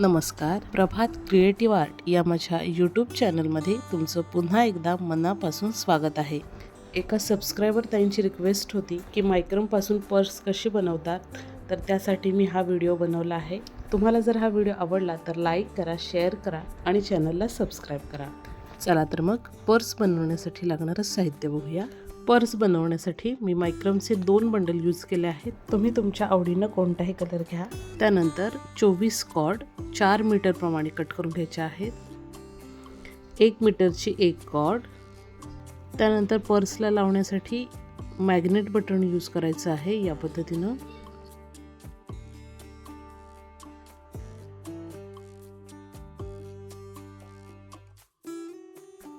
नमस्कार. प्रभात creative art या माझ्या यूट्यूब चॅनलमध्ये तुमचं पुन्हा एकदा मनापासून स्वागत आहे. एका सबस्क्रायबर ताईंची रिक्वेस्ट होती की मायक्रमपासून पर्स कशी बनवतात, तर त्यासाठी मी हा व्हिडिओ बनवला आहे. तुम्हाला जर हा व्हिडिओ आवडला तर लाईक करा, शेअर करा आणि चॅनलला सबस्क्राईब करा. चला तर मग पर्स बनवण्यासाठी लागणारं साहित्य बघूया. पर्स बनवण्यासाठी मी मायक्रमचे 2 बंडल यूज केले आहेत. तुम्ही तुमच्या आवडीनं कोणताही कलर घ्या. त्यानंतर 24 कॉर्ड 4 मीटर प्रमाणे कट करून घ्यायचे आहेत. 1 मीटरची एक कॉर्ड. त्यानंतर पर्सला लावण्यासाठी मॅग्नेट बटन यूज करायचं आहे या पद्धतीनं.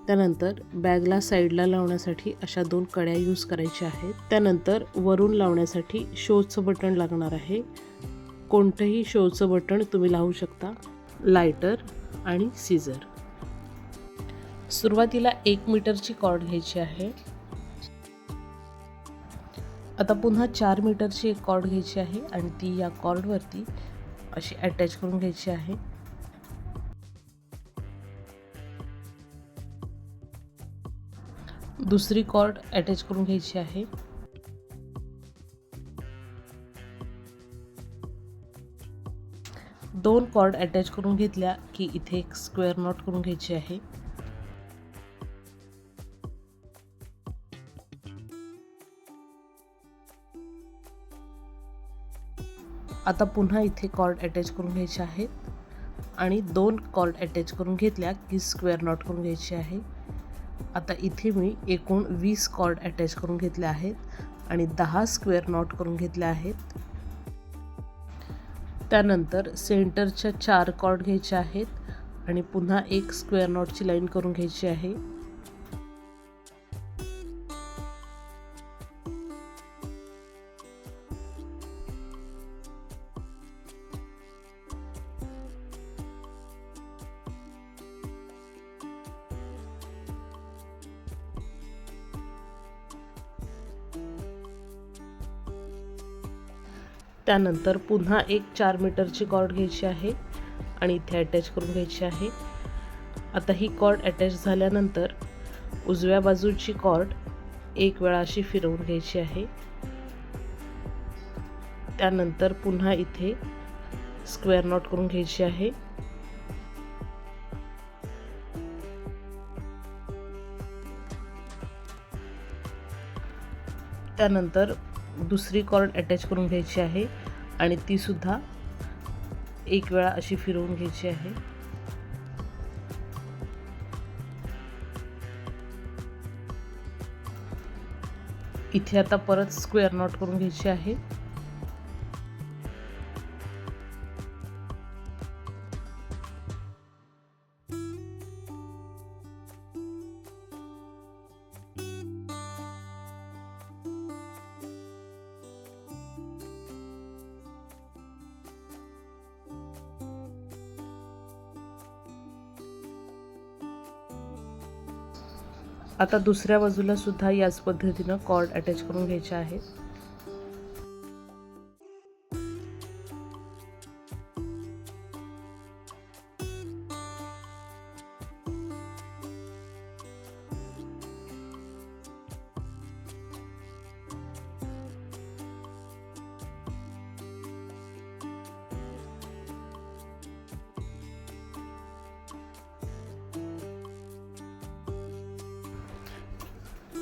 त्यानंतर बॅगला साईडला लावण्यासाठी अशा 2 कड्या यूज करायच्या आहेत. त्यानंतर वरून लावण्यासाठी शोचं बटन लागणार आहे. कोणतंही शोचं बटन तुम्ही लावू शकता. लायटर आणि सीझर. सुरुवातीला 1 मीटरची कॉर्ड घ्यायची आहे. आता पुन्हा 4 मीटरची एक कॉर्ड घ्यायची आहे आणि ती या कॉर्डवरती अशी अटॅच करून घ्यायची आहे. दुसरी कॉर्ड अटॅच करून घ्यायची आहे. दोन कॉर्ड अटॅच करून घेतल्या की इथे एक स्क्वेअर नॉट करून घ्यायची आहे. आता पुन्हा इथे कॉर्ड अटॅच करून घ्यायचे आहेत आणि 2 कॉर्ड अटॅच करून घेतल्या की स्क्वेअर नॉट करून घ्यायची आहे. आता इथे मी एकूण 20 कॉर्ड अटॅच करून घेतले आहेत आणि 10 स्क्वेअर नॉट करून घेतले आहेत. त्यानंतर सेंटरच्या 4 कॉर्ड घ्यायच्या आहेत आणि पुन्हा एक स्क्वेअर नॉटची लाईन करून घ्यायची आहे. त्यानंतर पुन्हा एक 4 मीटरची कॉर्ड घ्यायची आहे आणि इथे अटॅच करून घ्यायची आहे. आता ही कॉर्ड अटॅच झाल्यानंतर उजव्या बाजूची कॉर्ड एक वेळा अशी फिरवून घ्यायची आहे. त्यानंतर पुन्हा इथे स्क्वेअर नॉट करून घ्यायची आहे. त्यानंतर दुसरी कॉर्ड अटॅच करून घ्यायची आहे आणि ती सुद्धा एक वेळा अशी फिरवून घ्यायची आहे. इथे आता परत स्क्वेअर नॉट करून घ्यायची आहे. आता दुसऱ्या बाजूला सुद्धा याच पद्धतीनं कॉर्ड अटॅच करून घ्यायचे आहेत.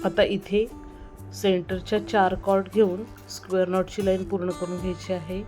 आता इथे सेंटरच्या 4 कॉर्ड घेऊन स्क्वेअर नॉटची लाईन पूर्ण करून घ्यायची आहे.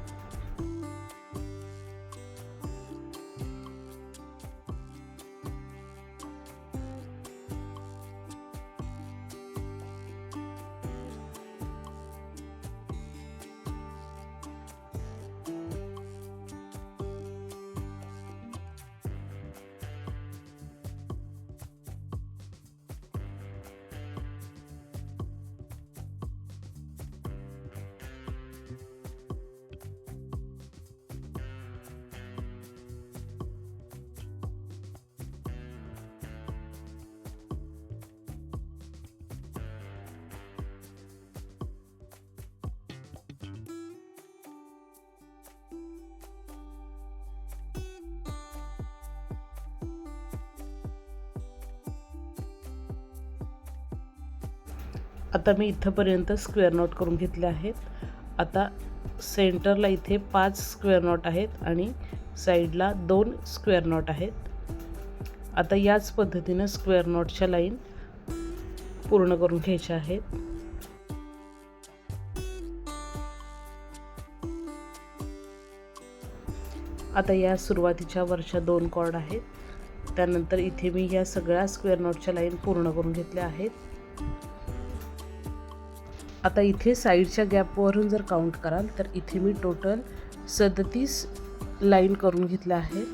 आता मी इथंपर्यंत स्क्वेअर नॉट करून घेतले आहेत. आता सेंटरला इथे 5 स्क्वेअर नॉट आहेत आणि साईडला 2 स्क्वेअर नॉट आहेत. आता याच पद्धतीनं स्क्वेअर नॉटच्या लाईन पूर्ण करून घ्यायच्या आहेत. आता या सुरुवातीच्या वरच्या 2 कॉर्ड आहेत. त्यानंतर इथे मी या सगळ्या स्क्वेअर नॉटच्या लाईन पूर्ण करून घेतल्या आहेत. आता इथे साईडच्या गॅपवरून जर काउंट कराल तर इथे मी टोटल 37 लाईन करून घेतल्या आहेत.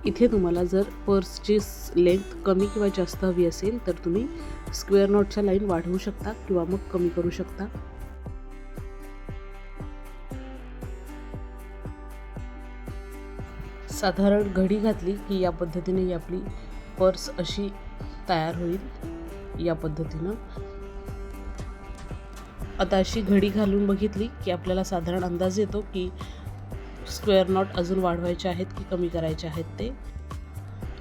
इथे तुम्हाला जर पर्सची लेंथ कमी किंवा जास्त हवी असेल तर तुम्ही स्क्वेअर नॉटच्या लाईन वाढवू शकता किंवा मग कमी करू शकता. साधारण घडी घातली की या पद्धतीने आपली पर्स अशी तयार होईल. या पद्धतीनं आता अशी घडी घालून बघितली की आपल्याला साधारण अंदाज येतो की स्क्वेअर नॉट अजून वाढवायचे आहेत की कमी करायचे आहेत ते.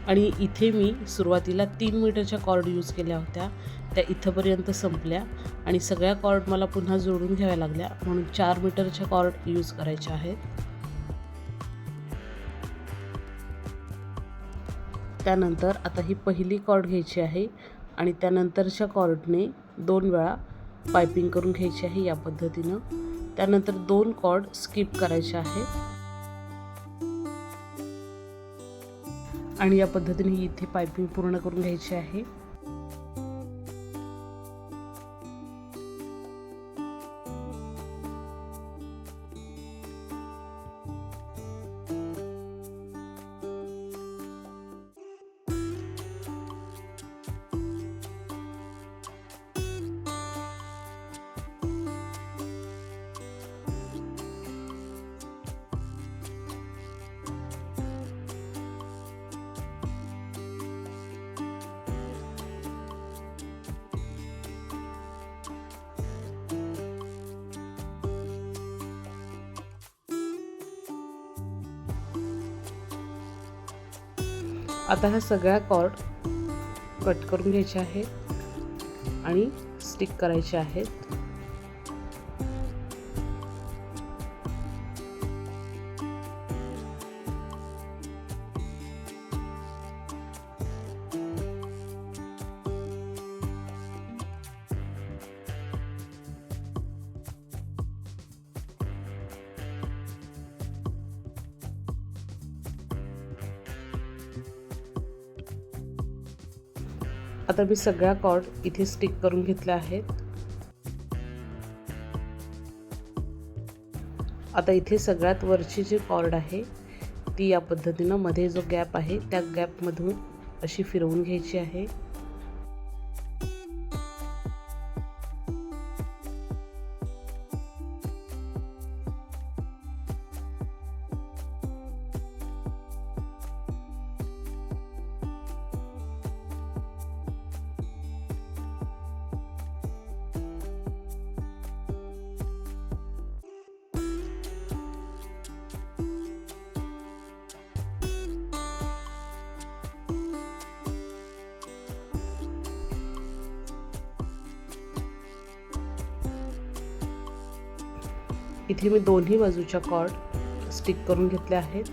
आणि इथे मी सुरुवातीला 3 मीटरच्या कॉर्ड यूज केल्या होत्या, त्या इथंपर्यंत संपल्या आणि सगळ्या कॉर्ड मला पुन्हा जोडून घ्याव्या लागल्या, म्हणून 4 मीटरच्या कॉर्ड यूज करायच्या आहेत. त्यानंतर आता ही पहिली कॉर्ड घ्यायची आहे आणि त्यानंतरच्या कॉर्डने 2 वेळा पायपिंग करून घ्यायची आहे या पद्धतीनं. त्यानंतर 2 कॉर्ड स्किप करायचे आहेत आणि या पद्धतीने इथे पायपिंग पूर्ण करून घ्यायची आहे. आता ह्या सगळ्या कॉर्ड कट करून घ्यायचे आहेत आणि स्टिक करायचे आहेत. आता मी सगळ्या कॉर्ड इथे स्टिक करून घेतल्या आहेत. आता इथे सगळ्यात वरची जी कॉर्ड आहे ती या पद्धतीनं मध्ये जो गॅप आहे त्या गॅपमधून अशी फिरवून घ्यायची आहे. इथे मी दोन्ही बाजूच्या कॉर्ड स्टिक करून घेतल्या आहेत.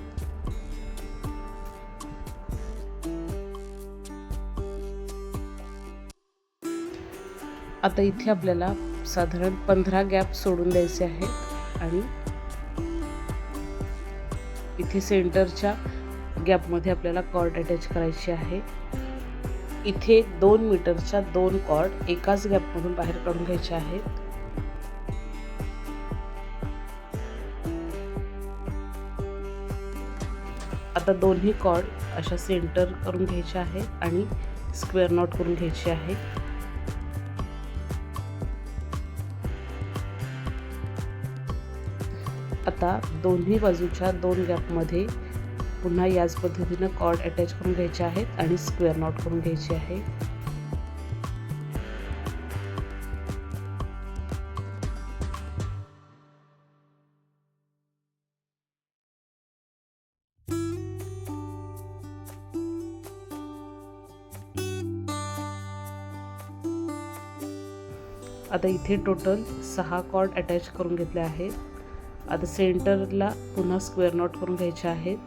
आता इथे आपल्याला साधारण 15 गॅप सोडून द्यायचे आहेत आणि इथे सेंटरच्या गॅपमध्ये आपल्याला कॉर्ड अटॅच करायची आहे. इथे 2 मीटरच्या 2 कॉर्ड एकाच गॅपमधून बाहेर काढून घ्यायचे आहेत. आता दोन्ही कॉर्ड अशा सेंटर करून घ्यायचे आहेत आणि स्क्वेअर नॉट करून घ्यायचे आहे. आता दोन्ही बाजूच्या 2 गॅपमध्ये पुन्हा याच पद्धतीनं कॉर्ड अटॅच करून घ्यायचे आहेत आणि स्क्वेअर नॉट करून घ्यायचे आहे. आता इथे टोटल 6 कॉर्ड अटॅच करून घेतले आहेत. आता सेंटरला पुन्हा स्क्वेअर नॉट करून घ्यायचे आहेत.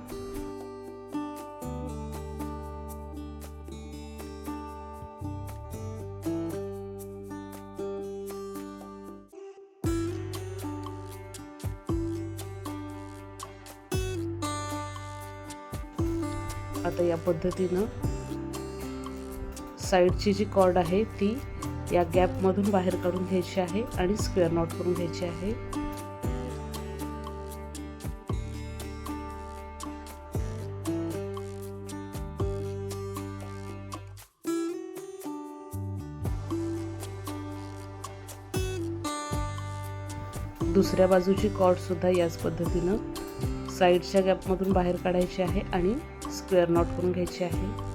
आता या पद्धतीनं साईडची जी कॉर्ड आहे ती या गॅपमधून बाहेर काढून घ्यायची आहे आणि स्क्वेअर नॉट करून घ्यायची आहे. दुसऱ्या बाजूची कॉर्ड सुद्धा याच पद्धतीनं साईडच्या गॅपमधून बाहेर काढायची आहे आणि स्क्वेअर नॉट करून घ्यायची आहे.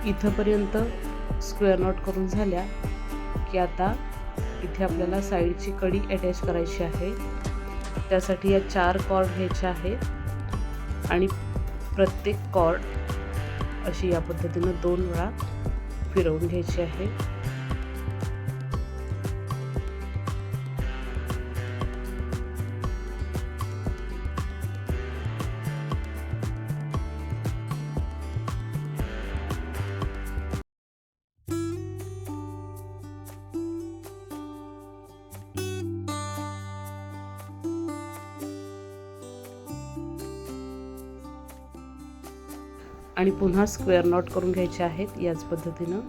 इथंपर्यंत स्क्वेअर नॉट करून झाल्या की आता इथे आपल्याला साईडची कडी अटॅच करायची आहे. त्यासाठी या 4 कॉर्ड घ्यायच्या आहेत आणि प्रत्येक कॉर्ड अशी या पद्धतीनं 2 वेळा फिरवून घ्यायची आहे. आणि पुन्हा स्क्वेअर नॉट करून घ्यायचे आहेत याच पद्धतीनं.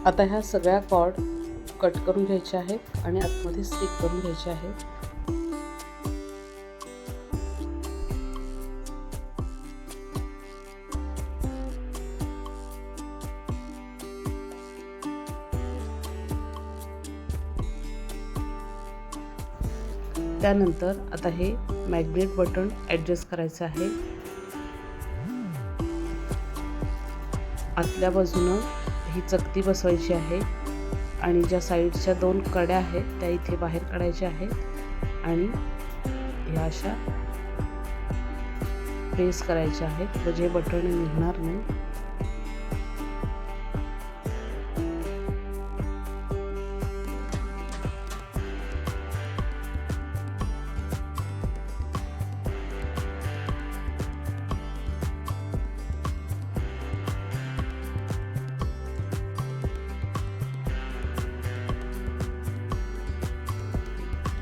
आता ह्या सगळ्या कॉर्ड कट करून घ्यायच्या आहेत आणि आतमध्ये स्टिक करून घ्यायचे आहेत. त्यानंतर आता हे मॅग्नेट बटन ॲडजस्ट करायचं आहे. आतल्या बाजूनं ही चकती बसवायची आहे आणि ज्या साईडच्या 2 कड्या आहेत त्या इथे बाहेर काढायच्या आहेत आणि ह्या अशा प्रेस करायच्या आहेत म्हणजे बटन निघणार नाही.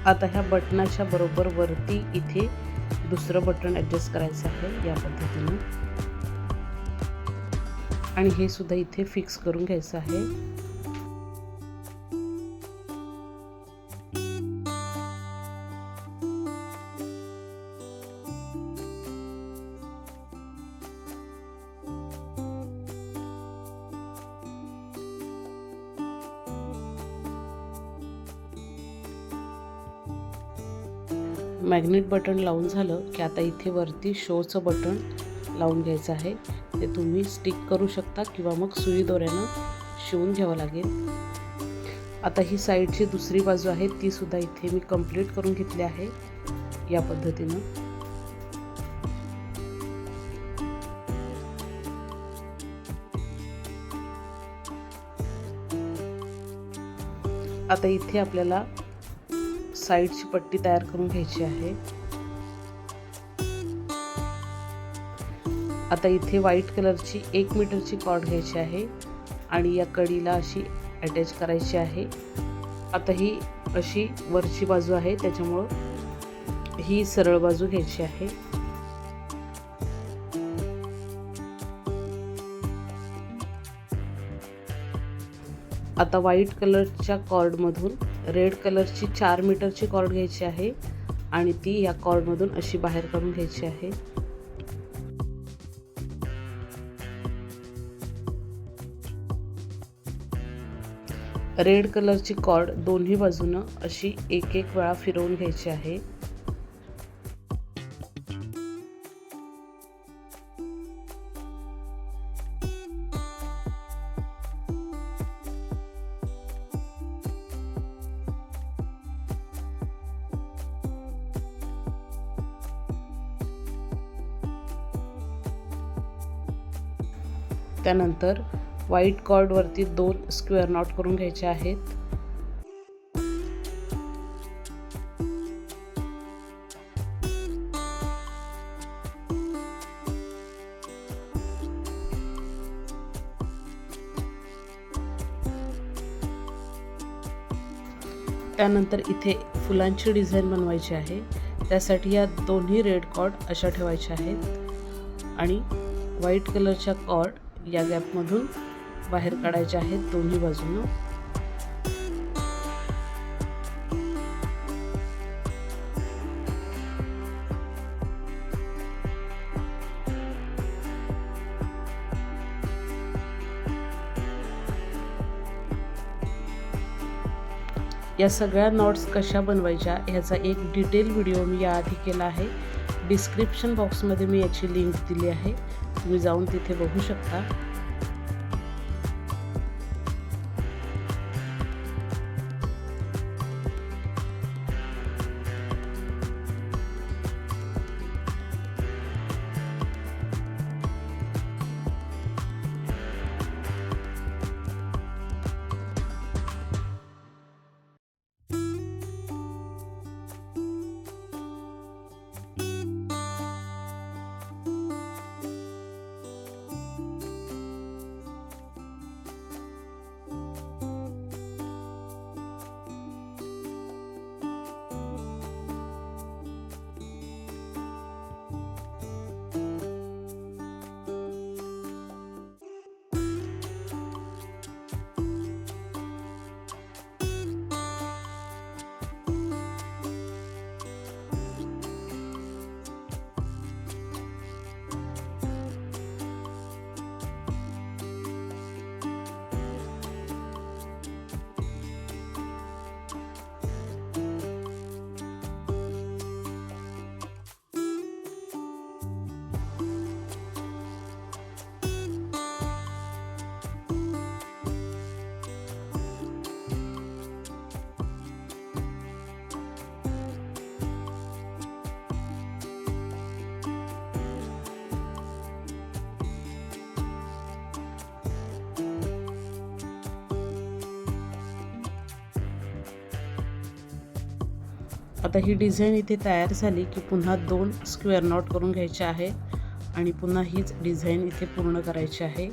आता ह्या बटनाच्या बरोबर वरती इथे दुसरं बटन ॲडजस्ट करायचं आहे या पद्धतीने आणि हे सुद्धा इथे फिक्स करून घ्यायचं आहे. मॅग्नेट बटन लावून झालं की आता इथे वरती शोचं बटन लावून घ्यायचं आहे. ते तुम्ही स्टिक करू शकता किंवा मग सुई दोऱ्यानं शिवून घ्यावं लागेल. आता ही साईडची दुसरी बाजू आहे ती सुद्धा इथे मी कंप्लीट करून घेतली आहे या पद्धतीनं. आता इथे आपल्याला साईडची पट्टी तयार करून घ्यायची आहे. आता इथे व्हाईट कलरची 1 मीटरची कॉर्ड घ्यायची आहे आणि या कडीला अशी अटॅच करायची आहे. आता ही अशी वरची बाजू आहे त्याच्यामुळं ही सरळ बाजू घ्यायची आहे. आता व्हाईट कलरच्या कॉर्डमधून रेड कलरची 4 मीटरची कॉर्ड घ्यायची आहे आणि ती या कॉर्डमधून अशी बाहेर काढून घ्यायची आहे. रेड कलरची कॉर्ड दोन्ही बाजूनं अशी एक वेळा फिरवून घ्यायची आहे. त्यानंतर व्हाईट कॉर्डवरती 2 स्क्वेअर नॉट करून घ्यायचे आहेत. त्यानंतर इथे फुलांची डिझाईन बनवायची आहे. त्यासाठी या दोन्ही रेड कॉर्ड अशा ठेवायच्या आहेत आणि व्हाईट कलरच्या कॉर्ड या गॅपमधून बाहेर काढायच्या आहेत दोन्ही बाजूनं. या सगळ्या नॉट्स कशा बनवायच्या ह्याचा एक डिटेल व्हिडिओ मी याआधी केला आहे. डिस्क्रिप्शन बॉक्समध्ये मी याची लिंक दिली आहे, तुम्ही जाऊन तिथे बघू शकता. आता ही डिझाईन इथे तयार झाली की पुन्हा 2 स्क्वेअर नॉट करून घ्यायचे आहे आणि पुन्हा हीच डिझाईन इथे पूर्ण करायची आहे.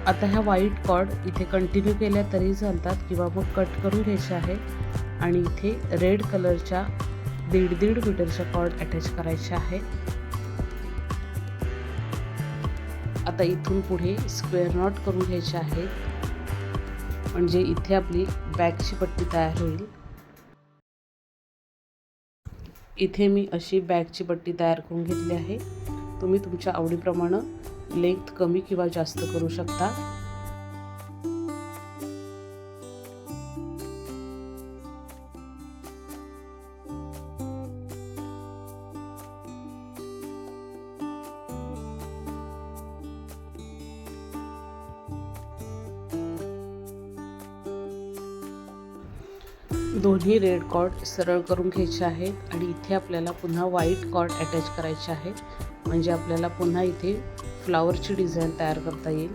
आता ह्या व्हाईट कॉर्ड इथे कंटिन्यू केल्या तरी चालतात किंवा मग कट करून घ्यायचे आहे आणि इथे रेड कलरच्या 1.5 मीटरच्या कॉर्ड अटॅच करायचे आहे. आता इथून पुढे स्क्वेअर नॉट करून घ्यायचे आहे म्हणजे इथे आपली बॅगची पट्टी तयार होईल. इथे मी अशी बॅगची पट्टी तयार करून घेतली आहे. तुम्ही तुमच्या आवडीप्रमाणे लेंथ कमी किंवा जास्त करू शकता. दोन्ही रेड कॉर्ड सरळ करून घ्यायचे आहेत आणि इथे आपल्याला पुन्हा व्हाईट कॉर्ड अटॅच करायचे आहे म्हणजे आपल्याला पुन्हा इथे फ्लावरची डिझाईन तयार करता येईल.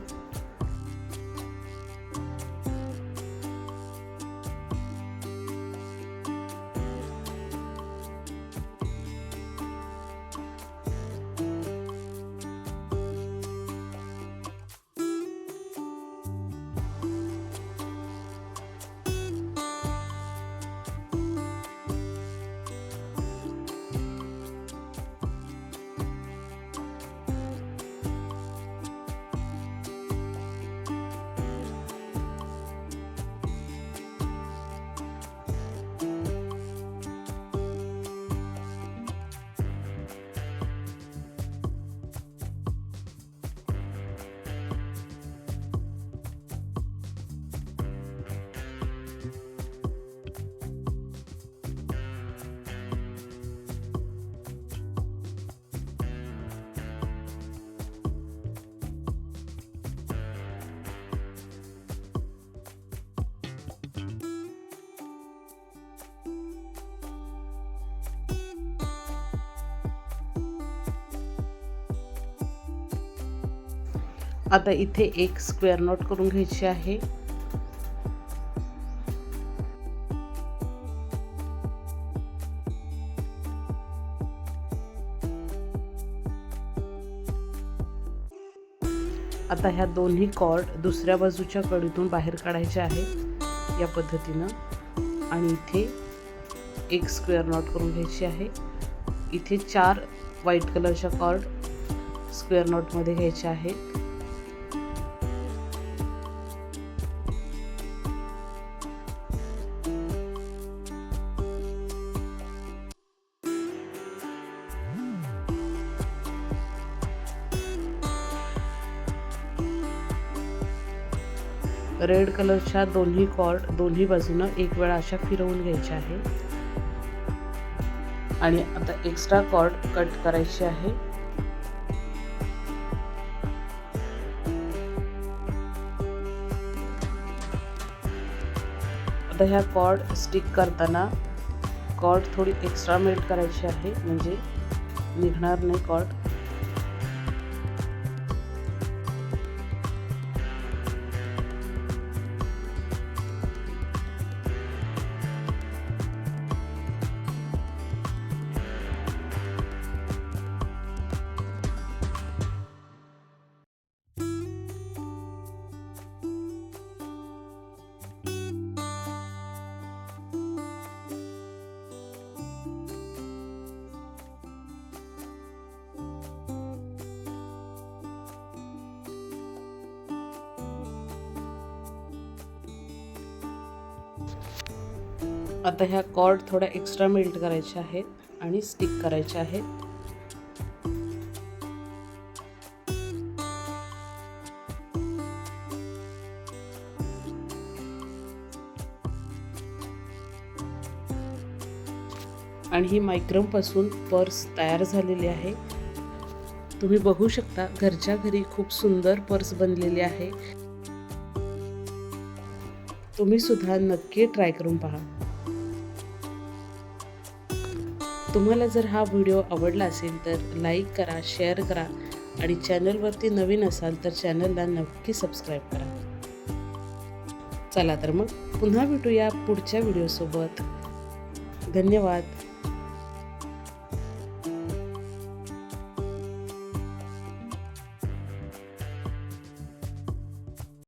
आता इथे एक स्क्वेअर नॉट करून घ्यायची आहे. आता ह्या दोन्ही कॉर्ड दुसऱ्या बाजूच्या कडीतून बाहेर काढायचे आहे या पद्धतीनं आणि इथे एक स्क्वेअर नॉट करून घ्यायची आहे. इथे 4 व्हाईट कलरच्या कॉर्ड स्क्वेअर नॉटमध्ये घ्यायचे आहेत. रेड कलरच्या दोन्ही कॉर्ड दोन्ही बाजूनं एक वेळा अशा फिरवून घ्यायच्या आहे आणि आता एक्स्ट्रा कॉर्ड कट करायची आहे. आता ह्या कॉर्ड स्टिक करताना कॉर्ड थोडी एक्स्ट्रा मेल्ट करायची आहे, म्हणजे निघणार नाही कॉर्ड. आता ह्या कॉर्ड थोड्या एक्स्ट्रा मेल्ट करायच्या आहेत आणि स्टिक करायच्या आहेत. आणि ही मायक्रमपासून पर्स तयार झालेली आहे. तुम्ही बघू शकता घरच्या घरी खूप सुंदर पर्स बनलेली आहे. तुम्ही सुद्धा नक्की ट्राय करून पहा. तुम्हाला जर हा व्हिडिओ आवडला असेल तर लाईक करा, शेअर करा आणि चॅनलवरती नवीन असाल तर चॅनलला नक्की सबस्क्राईब करा. चला तर मग पुन्हा भेटूया पुढच्या व्हिडिओसोबत. धन्यवाद.